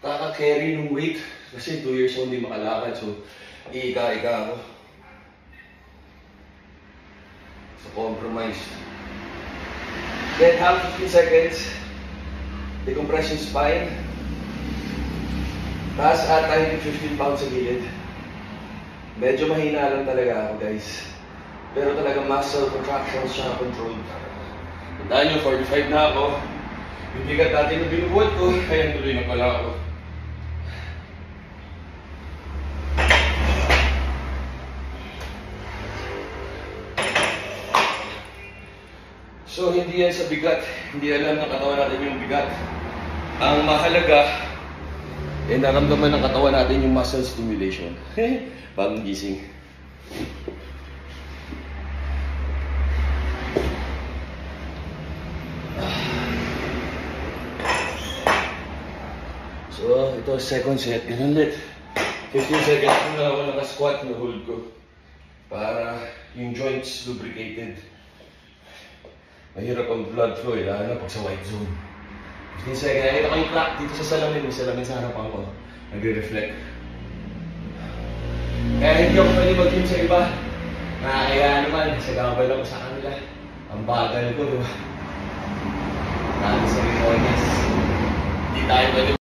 kaka-carry ng weight. Kasi 2 years old, hindi makalakad. So, iika-ika ako. So, compromise. Then, half 15 seconds. Decompress yung spine. Taas at 15 pounds sa gilid. Medyo mahina lang talaga ako, guys. Pero talaga muscle contractions siya controlled. Tandaan nyo, 45 na ako. Yung bigat natin na binubuhat ko, kaya tuloy na pala ako. So, hindi yan sa bigat. Hindi alam ng katawan natin yung bigat. Ang mahalaga, naramdaman ng katawan natin yung muscle stimulation. Bagong gising. So, ito second set. Ganun ulit. 15 seconds na ako naka-squat na hold ko. Para yung joints lubricated. Mahirap ang blood flow, lalo na pag sa white zone. 15 seconds. Ito kayong clock dito sa salamin. May salamin sa harapan ko. Nagre-reflect. Kaya hindi ako pwede mag-gym sa iba. Nakakaya naman. Sagabal ako sa kanila. Ang bagal ko, diba? Nakakasari ko, yes. Hindi tayo pwede